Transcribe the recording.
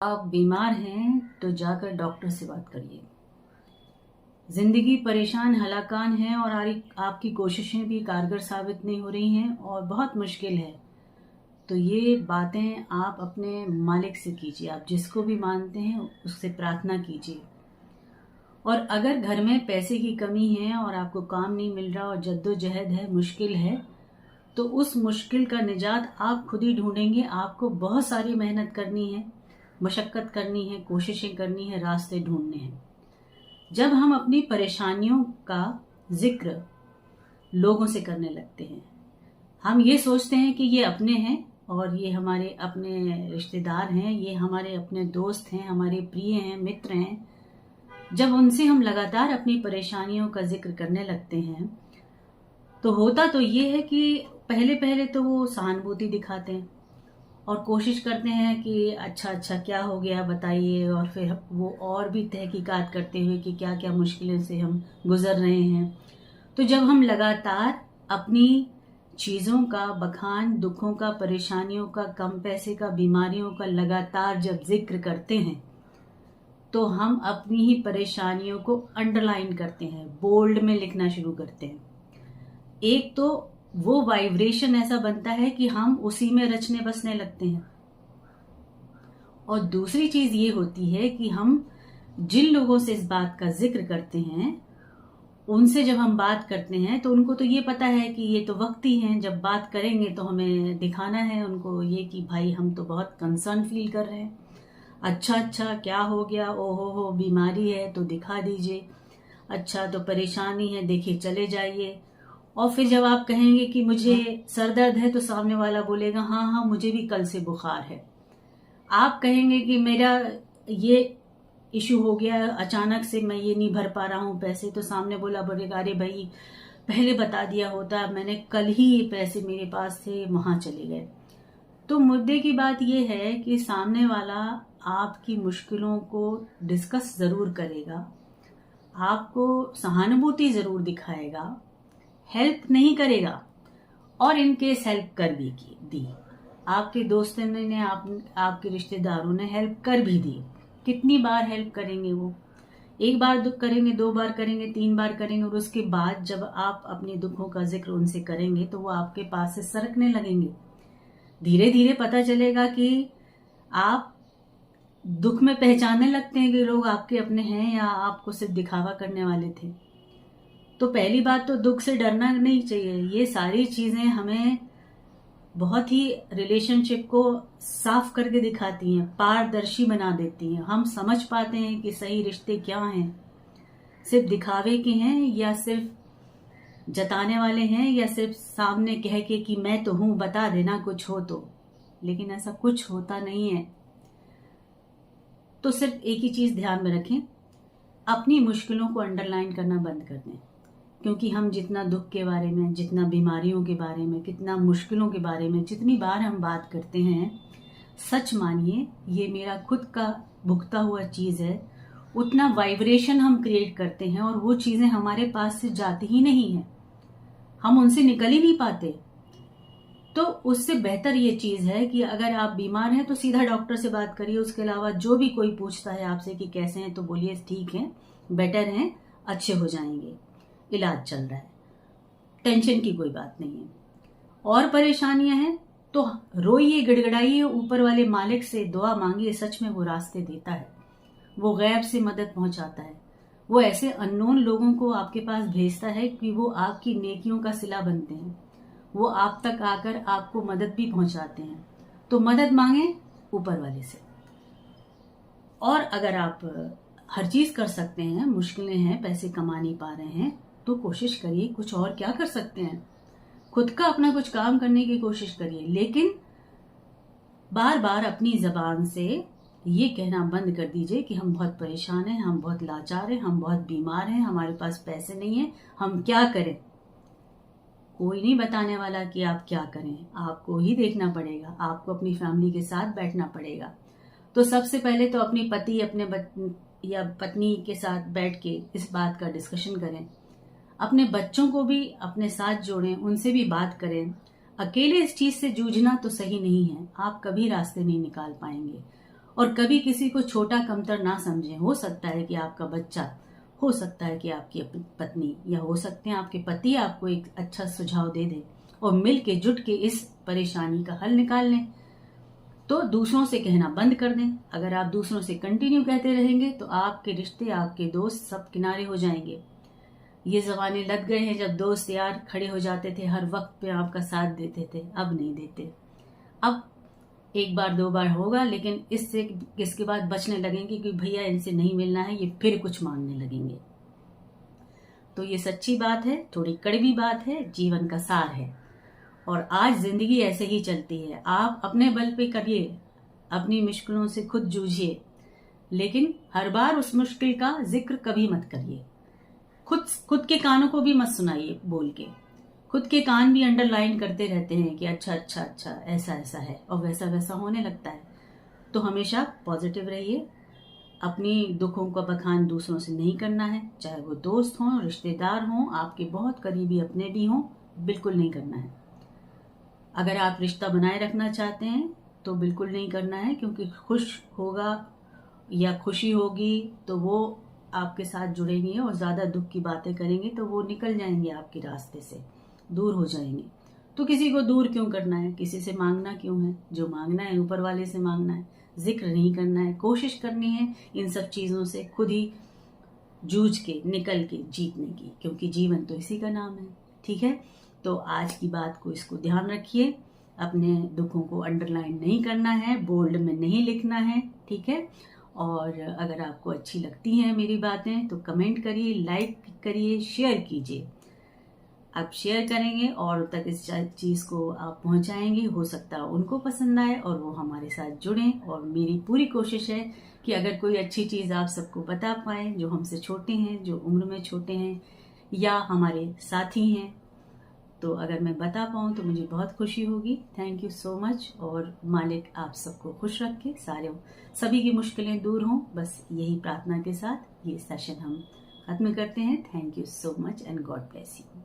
आप बीमार हैं तो जाकर डॉक्टर से बात करिए। जिंदगी परेशान हलाकान है और आपकी कोशिशें भी कारगर साबित नहीं हो रही हैं और बहुत मुश्किल है। तो ये बातें आप अपने मालिक से कीजिए। आप जिसको भी मानते हैं उससे प्रार्थना कीजिए। और अगर घर में पैसे की कमी है और आपको काम नहीं मिल रहा और जद्दोजहद है, मुश्किल है, तो उस मुश्किल का निजात आप खुद ही ढूंढेंगे। आपको बहुत सारी मेहनत करनी है, मशक्कत करनी है, कोशिशें करनी है, रास्ते ढूंढने हैं। जब हम अपनी परेशानियों का जिक्र लोगों से करने लगते हैं, हम ये सोचते हैं कि ये अपने हैं और ये हमारे अपने रिश्तेदार हैं, ये हमारे अपने दोस्त हैं, हमारे प्रिय हैं, मित्र हैं। जब उनसे हम लगातार अपनी परेशानियों का जिक्र करने लगते हैं तो होता तो ये है कि पहले पहले तो वो सहानुभूति दिखाते हैं और कोशिश करते हैं कि अच्छा क्या हो गया बताइए, और फिर वो और भी तहकीकात करते हुए कि क्या क्या मुश्किलों से हम गुजर रहे हैं। तो जब हम लगातार अपनी चीज़ों का बखान, दुखों का, परेशानियों का, कम पैसे का, बीमारियों का लगातार जब जिक्र करते हैं तो हम अपनी ही परेशानियों को अंडरलाइन करते हैं, बोल्ड में लिखना शुरू करते हैं। एक तो वो वाइब्रेशन ऐसा बनता है कि हम उसी में रचने बसने लगते हैं, और दूसरी चीज ये होती है कि हम जिन लोगों से इस बात का जिक्र करते हैं उनसे जब हम बात करते हैं तो उनको तो ये पता है कि ये तो वक्त ही है, जब बात करेंगे तो हमें दिखाना है उनको ये कि भाई हम तो बहुत कंसर्न फील कर रहे हैं। अच्छा क्या हो गया, ओहो हो बीमारी है तो दिखा दीजिए, अच्छा तो परेशानी है देखिए चले जाइए। और फिर जब आप कहेंगे कि मुझे सर दर्द है तो सामने वाला बोलेगा हाँ मुझे भी कल से बुखार है। आप कहेंगे कि मेरा ये इशू हो गया, अचानक से मैं ये नहीं भर पा रहा हूँ पैसे, तो सामने बोलेगा अरे भाई पहले बता दिया होता, मैंने कल ही ये पैसे मेरे पास थे वहां चले गए। तो मुद्दे की बात यह है कि सामने वाला आपकी मुश्किलों को डिस्कस जरूर करेगा, आपको सहानुभूति जरूर दिखाएगा, हेल्प नहीं करेगा। और इनकेस हेल्प कर भी दी, आपके दोस्तों ने आपके रिश्तेदारों ने हेल्प कर भी दी, कितनी बार हेल्प करेंगे वो? एक बार करेंगे, दो बार करेंगे, तीन बार करेंगे, और उसके बाद जब आप अपने दुखों का जिक्र उनसे करेंगे तो वो आपके पास से सरकने लगेंगे। धीरे धीरे पता चलेगा कि आप दुख में पहचानने लगते हैं कि लोग आपके अपने हैं या आपको सिर्फ दिखावा करने वाले थे। तो पहली बात तो दुख से डरना नहीं चाहिए। ये सारी चीजें हमें बहुत ही रिलेशनशिप को साफ करके दिखाती हैं, पारदर्शी बना देती हैं। हम समझ पाते हैं कि सही रिश्ते क्या हैं, सिर्फ दिखावे के हैं या सिर्फ जताने वाले हैं, या सिर्फ सामने कह के कि मैं तो हूं बता देना कुछ हो तो। लेकिन ऐसा कुछ होता नहीं है। तो सिर्फ एक ही चीज ध्यान में रखें, अपनी मुश्किलों को अंडरलाइन करना बंद कर दें। क्योंकि हम जितना दुख के बारे में, जितना बीमारियों के बारे में, कितना मुश्किलों के बारे में जितनी बार हम बात करते हैं, सच मानिए ये मेरा खुद का भुगता हुआ चीज है, उतना वाइब्रेशन हम क्रिएट करते हैं और वो चीजें हमारे पास से जाती ही नहीं है, हम उनसे निकल ही नहीं पाते। तो उससे बेहतर ये चीज है कि अगर आप बीमार हैं तो सीधा डॉक्टर से बात करिए। उसके अलावा जो भी कोई पूछता है आपसे कि कैसे हैं तो बोलिए ठीक है, बेटर हैं, अच्छे हो जाएंगे, इलाज चल रहा है, टेंशन की कोई बात नहीं है। और परेशानियां हैं तो रोइए, गिड़गिड़ाइए, ऊपर वाले मालिक से दुआ मांगिए, सच में वो रास्ते देता है, वो गैब से मदद पहुंचाता है, वो ऐसे अननोन लोगों को आपके पास भेजता है कि वो आपकी नेकियों का सिला बनते हैं, वो आप तक आकर आपको मदद भी पहुंचाते हैं। तो मदद मांगे ऊपर वाले से। और अगर आप हर चीज कर सकते हैं, मुश्किलें हैं, पैसे कमा नहीं पा रहे हैं, तो कोशिश करिए कुछ और क्या कर सकते हैं, खुद का अपना कुछ काम करने की कोशिश करिए। लेकिन बार बार अपनी जबान से ये कहना बंद कर दीजिए कि हम बहुत परेशान हैं, हम बहुत लाचार हैं, हम बहुत बीमार हैं, हमारे पास पैसे नहीं है, हम क्या करें। कोई नहीं बताने वाला कि आप क्या करें, आपको ही देखना पड़ेगा, आपको अपनी फैमिली के साथ बैठना पड़ेगा। तो सबसे पहले तो अपनी पति, अपने या पत्नी के साथ बैठ के इस बात का डिस्कशन करें, अपने बच्चों को भी अपने साथ जोड़ें, उनसे भी बात करें। अकेले इस चीज से जूझना तो सही नहीं है, आप कभी रास्ते नहीं निकाल पाएंगे। और कभी किसी को छोटा कमतर ना समझें। हो सकता है कि आपका बच्चा, हो सकता है कि आपकी पत्नी, या हो सकते हैं आपके पति आपको एक अच्छा सुझाव दे दे और मिल के जुट के इस परेशानी का हल निकाल लें। तो दूसरों से कहना बंद कर दें। अगर आप दूसरों से कंटिन्यू कहते रहेंगे तो आपके रिश्ते, आपके दोस्त सब किनारे हो जाएंगे। ये जमाने लग गए हैं जब दोस्त यार खड़े हो जाते थे, हर वक्त पे आपका साथ देते थे, अब नहीं देते। अब एक बार दो बार होगा, लेकिन इसके बाद बचने लगेंगे कि भैया इनसे नहीं मिलना है, ये फिर कुछ मांगने लगेंगे। तो ये सच्ची बात है, थोड़ी कड़वी बात है, जीवन का सार है। और आज जिंदगी ऐसे ही चलती है। आप अपने बल पे करिए, अपनी मुश्किलों से खुद जूझिए, लेकिन हर बार उस मुश्किल का जिक्र कभी मत करिए। खुद के कानों को भी मत सुनाइए बोल के। खुद के कान भी अंडरलाइन करते रहते हैं कि अच्छा अच्छा अच्छा, ऐसा ऐसा है, और वैसा वैसा होने लगता है। तो हमेशा पॉजिटिव रहिए। अपनी दुखों का बखान दूसरों से नहीं करना है, चाहे वो दोस्त हों, रिश्तेदार हों, आपके बहुत करीबी अपने भी हों, बिल्कुल नहीं करना है। अगर आप रिश्ता बनाए रखना चाहते हैं तो बिल्कुल नहीं करना है, क्योंकि खुश होगा या खुशी होगी तो वो आपके साथ जुड़ेंगे, और ज्यादा दुख की बातें करेंगे तो वो निकल जाएंगे आपके रास्ते से, दूर हो जाएंगे। तो किसी को दूर क्यों करना है, किसी से मांगना क्यों है? जो मांगना है ऊपर वाले से मांगना है, जिक्र नहीं करना है। कोशिश करनी है इन सब चीजों से खुद ही जूझ के निकल के जीतने की, क्योंकि जीवन तो इसी का नाम है। ठीक है, तो आज की बात को इसको ध्यान रखिए। अपने दुखों को अंडरलाइन नहीं करना है, बोल्ड में नहीं लिखना है। ठीक है, और अगर आपको अच्छी लगती हैं मेरी बातें तो कमेंट करिए, लाइक करिए, शेयर कीजिए। आप शेयर करेंगे और तक इस चीज को आप पहुंचाएंगे, हो सकता है उनको पसंद आए और वो हमारे साथ जुड़ें। और मेरी पूरी कोशिश है कि अगर कोई अच्छी चीज आप सबको बता पाए, जो हमसे छोटे हैं, जो उम्र में छोटे हैं या हमारे साथी हैं, तो अगर मैं बता पाऊँ तो मुझे बहुत खुशी होगी। थैंक यू सो मच, और मालिक आप सबको खुश रखे, सभी की मुश्किलें दूर हों, बस यही प्रार्थना के साथ ये सेशन हम खत्म करते हैं। Thank you so much and God bless you.